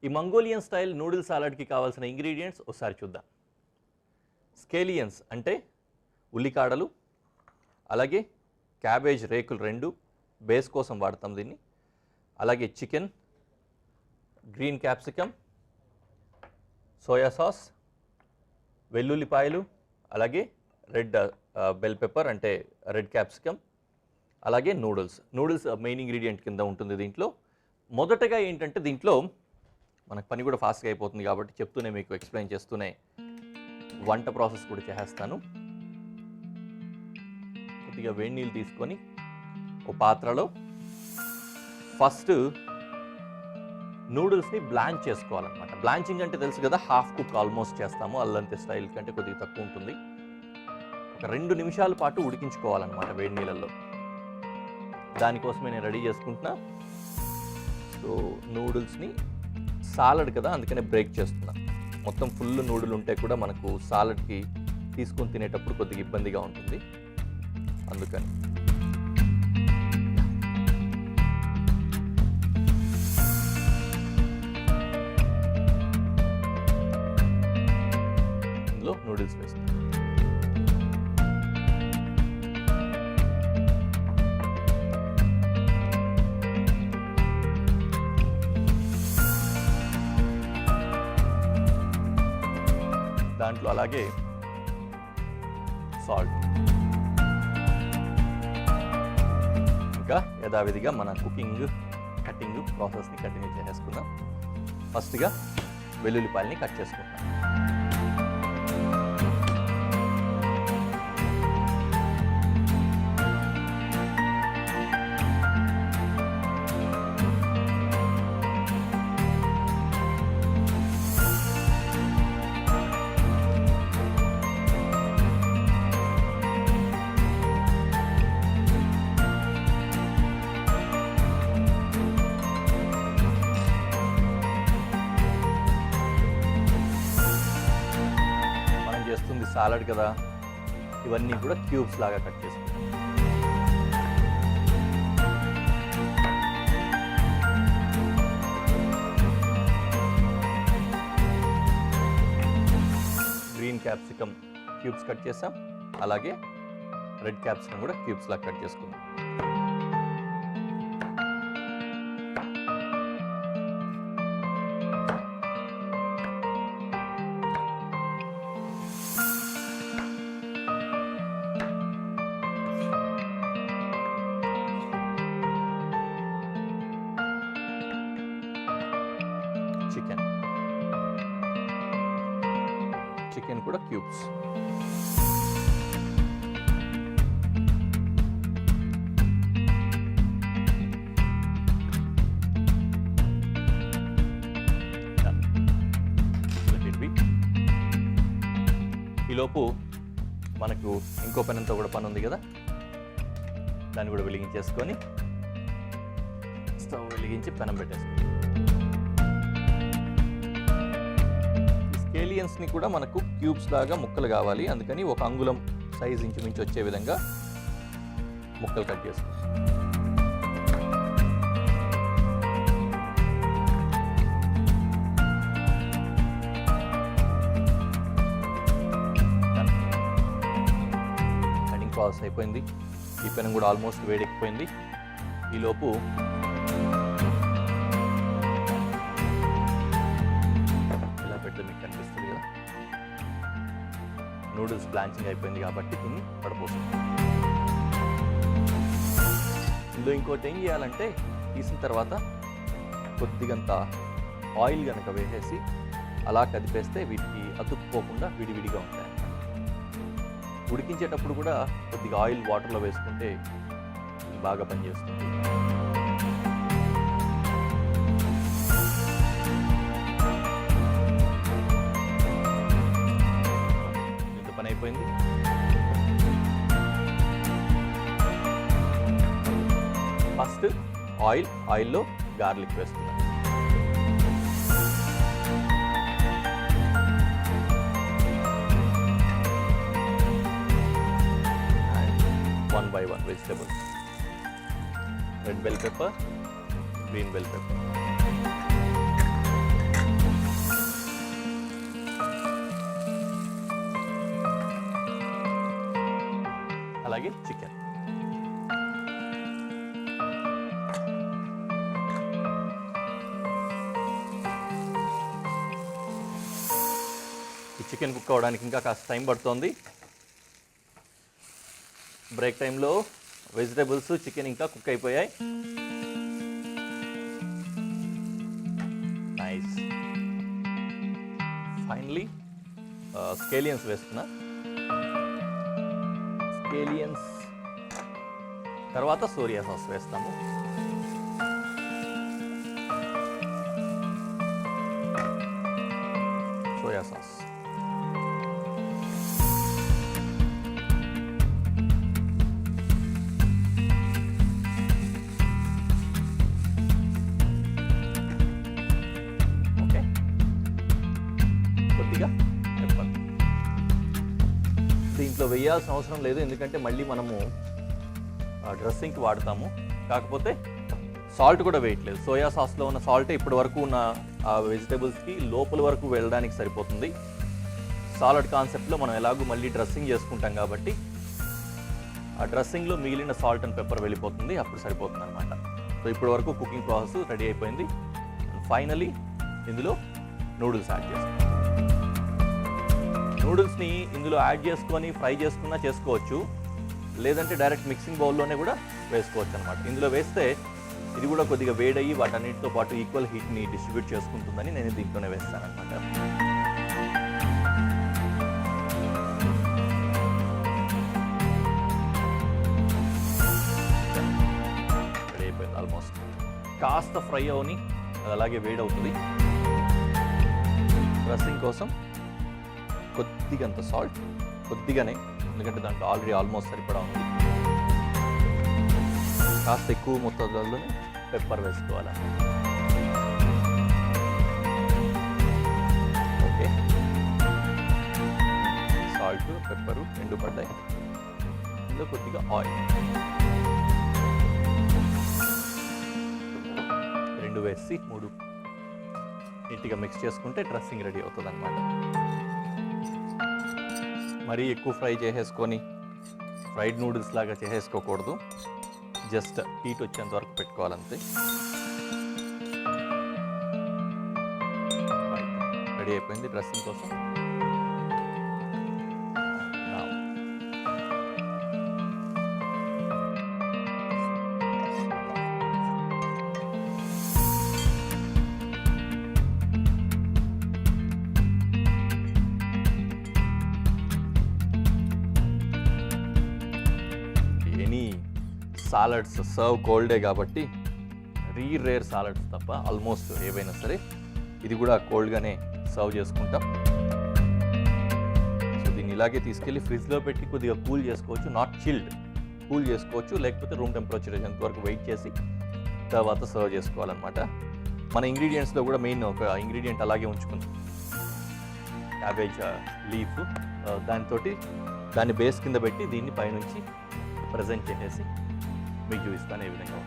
ఈ Mongolian style noodle సాలడ్కి కావాల్సిన ingredients ఒకసారి చూద్దాం. స్కేలియన్స్ అంటే ఉల్లికాడలు, అలాగే క్యాబేజ్ రేకులు 2 బేస్ కోసం వాడతాం దీన్ని, అలాగే chicken, green capsicum, soya sauce, వెల్లుల్లిపాయలు, అలాగే రెడ్ బెల్ పెప్పర్ అంటే రెడ్ క్యాప్సికమ్, అలాగే నూడిల్స్ మెయిన్ ఇంగ్రీడియంట్ కింద ఉంటుంది దీంట్లో. మొదటగా ఏంటంటే దీంట్లో మనకు పని కూడా ఫాస్ట్గా అయిపోతుంది కాబట్టి చెప్తూనే మీకు ఎక్స్ప్లెయిన్ చేస్తూనే వంట ప్రాసెస్ కూడా చేసేస్తాను. కొద్దిగా వేడి నీళ్ళు తీసుకొని ఒక పాత్రలో ఫస్ట్ నూడిల్స్ని బ్లాంచ్ చేసుకోవాలన్నమాట. బ్లాంచింగ్ అంటే తెలుసు కదా, హాఫ్ కుక్ ఆల్మోస్ట్ చేస్తాము, అల్లంతే స్టైల్ కంటే కొద్దిగా తక్కువ ఉంటుంది. ఒక 2 నిమిషాల పాటు ఉడికించుకోవాలన్నమాట వేడి నీళ్ళల్లో. దానికోసమే నేను రెడీ చేసుకుంటున్నా. సో నూడిల్స్ని సాలడ్ కదా అందుకనే బ్రేక్ చేస్తున్నా. మొత్తం ఫుల్ నూడిల్ ఉంటే కూడా మనకు సాలడ్కి తీసుకొని తినేటప్పుడు కొద్దిగా ఇబ్బందిగా ఉంటుంది, అందుకని. ఇందులో నూడిల్స్ వేస్తాను. దాంట్లో అలాగే సాల్ట్, ఇంకా యథావిధిగా మన కటింగ్ ప్రాసెస్ని కంటిన్యూ చేసేసుకుందాం. ఫస్ట్గా వెల్లుల్లిపాయలని కట్ చేసుకుంటాం. సాలడ్ కదా, ఇవన్నీ కూడా క్యూబ్స్ లాగా కట్ చేసుకుంటాం. గ్రీన్ క్యాప్సికమ్ క్యూబ్స్ కట్ చేసాం, అలాగే రెడ్ క్యాప్సికమ్ కూడా క్యూబ్స్ లాగా కట్ చేసుకుందాం. చికెన్ కూడా క్యూబ్స్. ఈలోపు మనకు ఇంకో పెనంతో కూడా పని ఉంది కదా, దాన్ని కూడా వెలిగించేసుకొని స్టవ్ వెలిగించి పెనం పెట్టేసుకుంటాం. స్కేలియన్స్ని కూడా మనకు క్యూబ్స్ లాగా ముక్కలు కావాలి, అందుకని 1 అంగుళం సైజ్ ఇంచుమించు వచ్చే విధంగా ముక్కలు కట్ చేసుకుంటాం. కటింగ్ ప్రాసెస్ అయిపోయింది. ఈ పెనం కూడా ఆల్మోస్ట్ వేడెక్కిపోయింది. ఈలోపు మీకు కనిపిస్తుంది కదా, నూడిల్స్ బ్లాంచింగ్ అయిపోయింది కాబట్టి దీన్ని పడపోతుంది. ఇందులో ఇంకోటి ఏం చేయాలంటే, తీసిన తర్వాత కొద్దిగంత ఆయిల్ కనుక వేసేసి అలా కదిపేస్తే వీటికి అతుక్కుపోకుండా విడివిడిగా ఉంటాయి. ఉడికించేటప్పుడు కూడా కొద్దిగా ఆయిల్ వాటర్లో వేసుకుంటే బాగా పనిచేస్తుంది. పని అయిపోయింది. ఫస్ట్ ఆయిల్లో గార్లిక్ వేస్తున్నాం. And 1 by 1 vegetables, red bell pepper, green bell pepper. అలాగే చికెన్. ఈ చికెన్ కుక్ అవ్వడానికి ఇంకా కాస్త టైం పడుతుంది. బ్రేక్ టైంలో వెజిటేబుల్స్, చికెన్ ఇంకా కుక్ అయిపోయాయి. నైస్. ఫైనలీ స్కేలియన్స్ వేస్తున్నా. స్కేలియన్స్ తర్వాత సోరియా సాస్ వేస్తాము. సోయా సాస్, ఓకే, కొద్దిగా పెప్పర్. దీంట్లో వేయాల్సిన అవసరం లేదు, ఎందుకంటే మళ్ళీ మనము డ్రెస్సింగ్కి వాడతాము. కాకపోతే సాల్ట్ కూడా వేయట్లేదు. సోయా సాస్లో ఉన్న సాల్ట్ ఇప్పటి వరకు ఉన్న ఆ వెజిటేబుల్స్కి లోపల వరకు వెళ్ళడానికి సరిపోతుంది. సాలడ్ కాన్సెప్ట్లో మనం ఎలాగూ మళ్ళీ డ్రెస్సింగ్ చేసుకుంటాం కాబట్టి ఆ డ్రెస్సింగ్లో మిగిలిన సాల్ట్ అండ్ పెప్పర్ వెళ్ళిపోతుంది, అప్పుడు సరిపోతుంది అనమాట. సో ఇప్పటి వరకు కుకింగ్ ప్రాసెస్ రెడీ అయిపోయింది. ఫైనలీ ఇందులో నూడిల్స్ యాడ్ చేస్తాం. నూడిల్స్ని ఇందులో యాడ్ చేసుకొని ఫ్రై చేసుకున్నా చేసుకోవచ్చు, లేదంటే డైరెక్ట్ మిక్సింగ్ బౌల్లోనే కూడా వేసుకోవచ్చు అనమాట. ఇందులో వేస్తే ఇది కూడా కొద్దిగా వేడయ్యి వాటన్నిటితో పాటు ఈక్వల్ హీట్ని డిస్ట్రిబ్యూట్ చేసుకుంటుందని నేను దీంట్లోనే వేస్తాను అనమాట. రెడీ అయిపోయింది ఆల్మోస్ట్. కాస్త ఫ్రై అవని అది అలాగే వేడవుతుంది. డ్రెస్సింగ్ కోసం కొద్దిగంత సాల్ట్, కొద్దిగానే, ఎందుకంటే దాంట్లో ఆల్రెడీ ఆల్మోస్ట్ సరిపడా ఉంది. కాస్త ఎక్కువ మొత్తంలోనే పెప్పర్ వేసుకోవాలి. ఓకే, సాల్ట్, పెప్పరు రెండు పడ్డాయి. ఇందులో కొద్దిగా ఆయిల్ రెండు వేసి మూడు నీట్గా మిక్స్ చేసుకుంటే డ్రెస్సింగ్ రెడీ అవుతుంది అన్నమాట. మరీ ఎక్కువ ఫ్రై చేసేసుకొని ఫ్రైడ్ నూడిల్స్ లాగా చేసేసుకోకూడదు. జస్ట్ హీట్ వచ్చేంత వరకు పెట్టుకోవాలంతే. రెడీ అయిపోయింది డ్రెస్సింగ్ కోసం. సాలడ్స్ సర్వ్ కోల్డే కాబట్టి, రేర్ సాలడ్స్ తప్ప ఆల్మోస్ట్ ఏవైనా సరే ఇది కూడా కోల్డ్గానే సర్వ్ చేసుకుంటాం. సో దీన్ని ఇలాగే తీసుకెళ్ళి ఫ్రిడ్జ్లో పెట్టి కొద్దిగా కూల్ చేసుకోవచ్చు, నాట్ చిల్డ్, కూల్ చేసుకోవచ్చు. లేకపోతే రూమ్ టెంపరేచర్ ఎంతవరకు వెయిట్ చేసి తర్వాత సర్వ్ చేసుకోవాలన్నమాట. మన ఇంగ్రీడియంట్స్లో కూడా మెయిన్ ఒక ఇంగ్రీడియంట్ అలాగే ఉంచుకుందాం, క్యాబేజ్ లీఫ్. దాన్ని బేస్ కింద పెట్టి దీన్ని పైనుంచి ప్రజెంట్ చేసేసి మీకు చూపిస్తాను ఏ విధంగా.